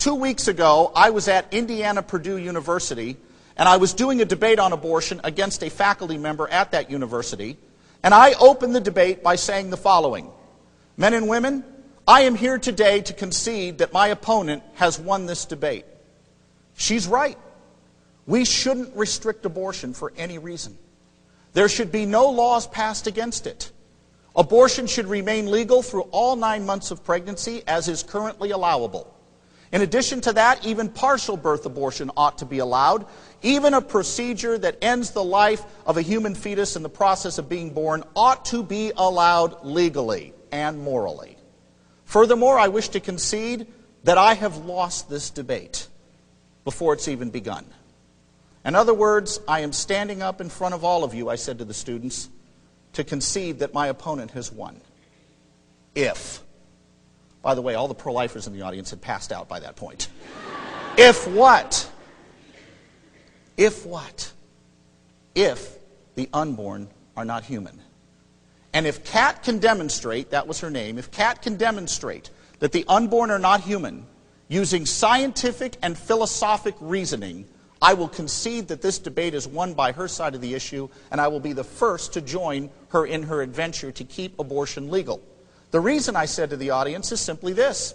2 weeks ago, I was at Indiana-Purdue University, and I was doing a debate on abortion against a faculty member at that university, and I opened the debate by saying the following: men and women, I am here today to concede that my opponent has won this debate. She's right. We shouldn't restrict abortion for any reason. There should be no laws passed against it. Abortion should remain legal through all 9 months of pregnancy, as is currently allowable. In addition to that, even partial birth abortion ought to be allowed. Even a procedure that ends the life of a human fetus in the process of being born ought to be allowed legally and morally. Furthermore, I wish to concede that I have lost this debate before it's even begun. In other words, I am standing up in front of all of you, I said to the students, to concede that my opponent has won. If. By the way, all the pro-lifers in the audience had passed out by that point. If what? If what? If the unborn are not human. And if Kat can demonstrate, that was her name, if Kat can demonstrate that the unborn are not human, using scientific and philosophic reasoning, I will concede that this debate is won by her side of the issue, and I will be the first to join her in her adventure to keep abortion legal. The reason, I said to the audience, is simply this: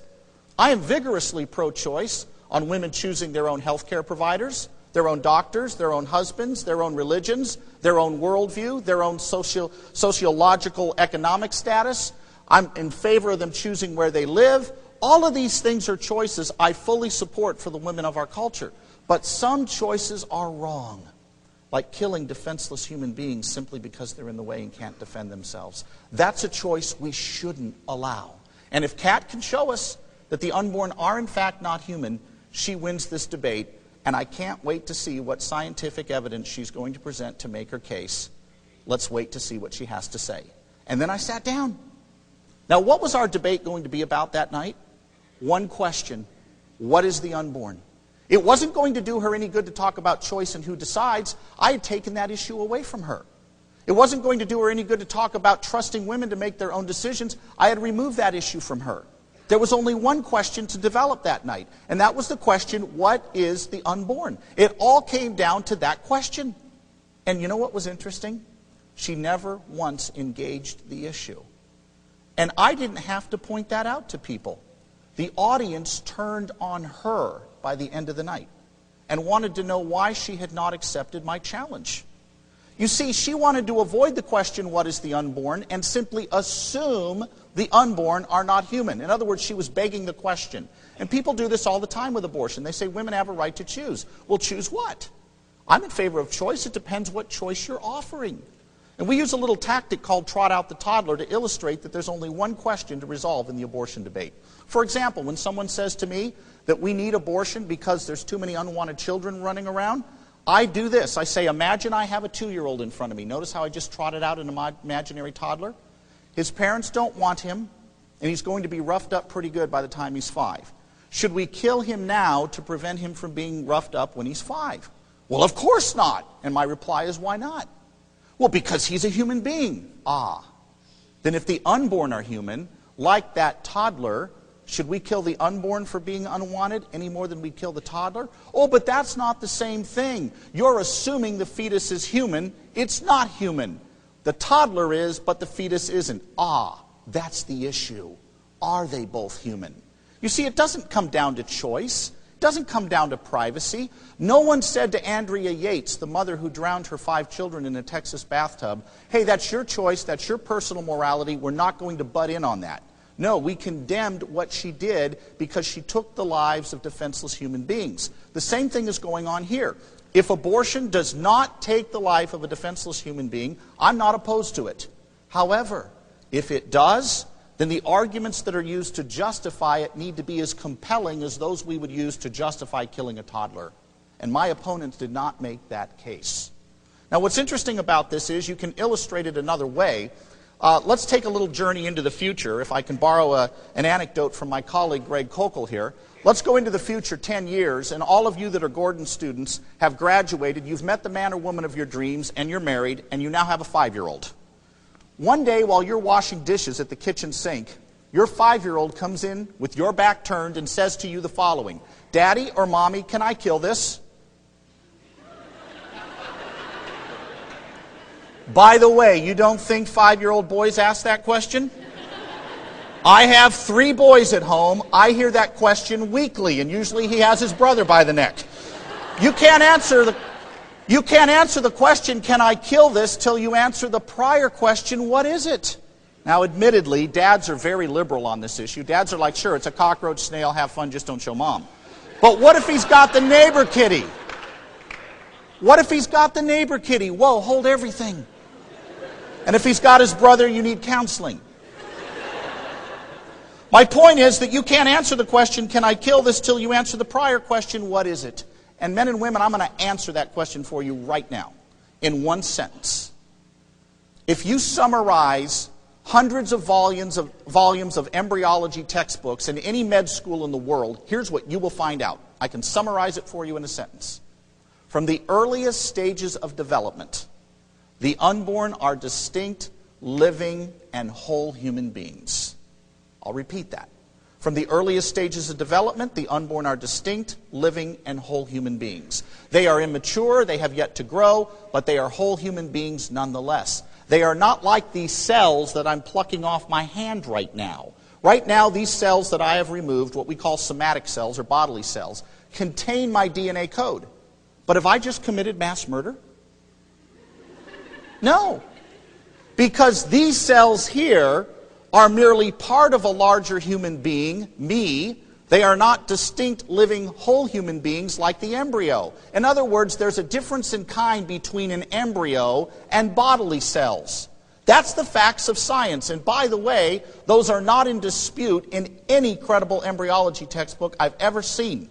I am vigorously pro-choice on women choosing their own health care providers, their own doctors, their own husbands, their own religions, their own worldview, their own sociological economic status. I'm in favor of them choosing where they live. All of these things are choices I fully support for the women of our culture. But some choices are wrong, like killing defenseless human beings simply because they're in the way and can't defend themselves. That's a choice we shouldn't allow. And if Kat can show us that the unborn are in fact not human, she wins this debate, and I can't wait to see what scientific evidence she's going to present to make her case. Let's wait to see what she has to say. And then I sat down. Now, what was our debate going to be about that night? One question: what is the unborn? It wasn't going to do her any good to talk about choice and who decides. I had taken that issue away from her. It wasn't going to do her any good to talk about trusting women to make their own decisions. I had removed that issue from her. There was only one question to develop that night, and that was the question: what is the unborn? It all came down to that question. And you know what was interesting? She never once engaged the issue. And I didn't have to point that out to people. The audience turned on her by the end of the night and wanted to know why she had not accepted my challenge. You see, she wanted to avoid the question, what is the unborn, and simply assume the unborn are not human. In other words, she was begging the question. And people do this all the time with abortion. They say women have a right to choose. Well, choose what? I'm in favor of choice. It depends what choice you're offering. And we use a little tactic called trot out the toddler to illustrate that there's only one question to resolve in the abortion debate. For example, when someone says to me that we need abortion because there's too many unwanted children running around, I do this. I say, imagine I have a 2-year-old in front of me. Notice how I just trotted out an imaginary toddler? His parents don't want him, and he's going to be roughed up pretty good by the time he's 5. Should we kill him now to prevent him from being roughed up when he's 5? Well, of course not. And my reply is, why not? Well, because he's a human being. Then if the unborn are human, like that toddler, should we kill the unborn for being unwanted any more than we kill the toddler? Oh, but that's not the same thing. You're assuming the fetus is human. It's not human. The toddler is, but the fetus isn't. That's the issue. Are they both human? You see, it doesn't come down to choice. It doesn't come down to privacy. No one said to Andrea Yates, the mother who drowned her 5 children in a Texas bathtub, hey, that's your choice, that's your personal morality, we're not going to butt in on that. No, we condemned what she did because she took the lives of defenseless human beings. The same thing is going on here. If abortion does not take the life of a defenseless human being, I'm not opposed to it. However, if it does, then the arguments that are used to justify it need to be as compelling as those we would use to justify killing a toddler. And my opponents did not make that case. Now, what's interesting about this is you can illustrate it another way. Let's take a little journey into the future. If I can borrow an anecdote from my colleague Greg Kokel here. Let's go into the future 10 years, and all of you that are Gordon students have graduated. You've met the man or woman of your dreams, and you're married, and you now have a 5-year-old. One day while you're washing dishes at the kitchen sink, your 5-year-old comes in with your back turned and says to you the following, Daddy or Mommy, can I kill this? By the way, you don't think 5-year-old boys ask that question? I have 3 boys at home. I hear that question weekly, and usually he has his brother by the neck. You can't answer the question, can I kill this, till you answer the prior question, what is it? Now, admittedly, dads are very liberal on this issue. Dads are like, sure, it's a cockroach, snail, have fun, just don't show Mom. But what if he's got the neighbor kitty? What if he's got the neighbor kitty? Whoa, hold everything. And if he's got his brother, you need counseling. My point is that you can't answer the question, can I kill this, till you answer the prior question, what is it? And men and women, I'm going to answer that question for you right now in one sentence. If you summarize hundreds of volumes of embryology textbooks in any med school in the world, here's what you will find out. I can summarize it for you in a sentence. From the earliest stages of development, the unborn are distinct, living, and whole human beings. I'll repeat that. From the earliest stages of development, the unborn are distinct, living, and whole human beings. They are immature, they have yet to grow, but they are whole human beings nonetheless. They are not like these cells that I'm plucking off my hand right now. Right now, these cells that I have removed, what we call somatic cells or bodily cells, contain my DNA code. But have I just committed mass murder? No. Because these cells here are merely part of a larger human being, me. They are not distinct, living, whole human beings like the embryo. In other words, there's a difference in kind between an embryo and bodily cells. That's the facts of science. And by the way, those are not in dispute in any credible embryology textbook I've ever seen.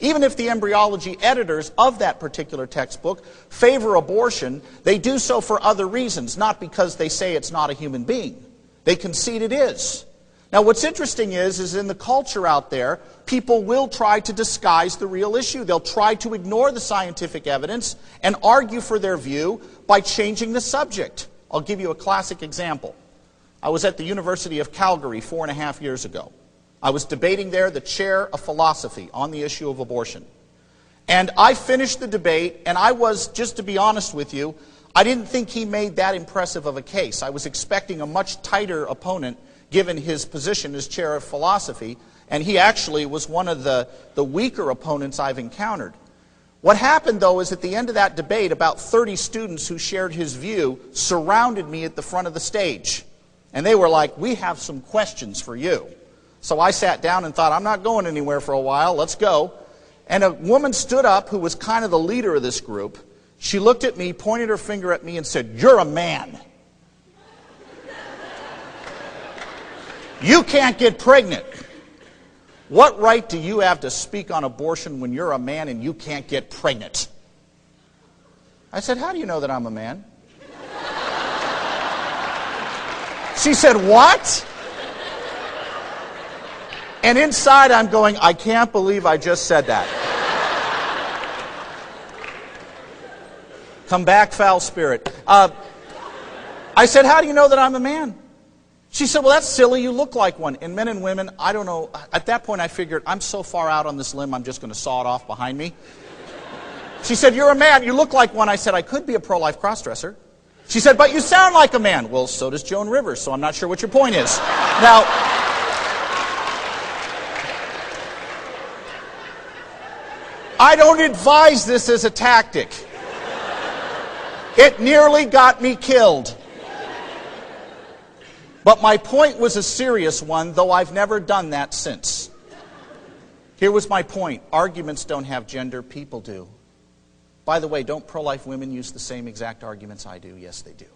Even if the embryology editors of that particular textbook favor abortion, they do so for other reasons, not because they say it's not a human being. They concede it is. Now, what's interesting is in the culture out there, people will try to disguise the real issue. They'll try to ignore the scientific evidence and argue for their view by changing the subject. I'll give you a classic example. I was at the University of Calgary 4.5 years ago. I was debating there the chair of philosophy on the issue of abortion. And I finished the debate, and I was, just to be honest with you, I didn't think he made that impressive of a case. I was expecting a much tighter opponent given his position as chair of philosophy, and he actually was one of the weaker opponents I've encountered. What happened, though, is at the end of that debate, about 30 students who shared his view surrounded me at the front of the stage. And they were like, we have some questions for you. So I sat down and thought, I'm not going anywhere for a while, let's go. And a woman stood up who was kind of the leader of this group. She looked at me, pointed her finger at me, and said, "You're a man. You can't get pregnant. What right do you have to speak on abortion when you're a man and you can't get pregnant?" I said, "How do you know that I'm a man?" She said, "What?" And inside I'm going, I can't believe I just said that. Come back, foul spirit. I said, "How do you know that I'm a man?" She said, "Well, that's silly. You look like one." And men and women, I don't know. At that point, I figured, I'm so far out on this limb, I'm just going to saw it off behind me. She said, "You're a man. You look like one." I said, "I could be a pro-life cross-dresser." She said, "But you sound like a man." Well, so does Joan Rivers, so I'm not sure what your point is. Now, I don't advise this as a tactic. It nearly got me killed. But my point was a serious one, though I've never done that since. Here was my point. Arguments don't have gender, people do. By the way, don't pro-life women use the same exact arguments I do? Yes, they do.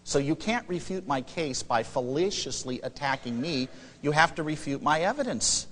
So you can't refute my case by fallaciously attacking me. You have to refute my evidence.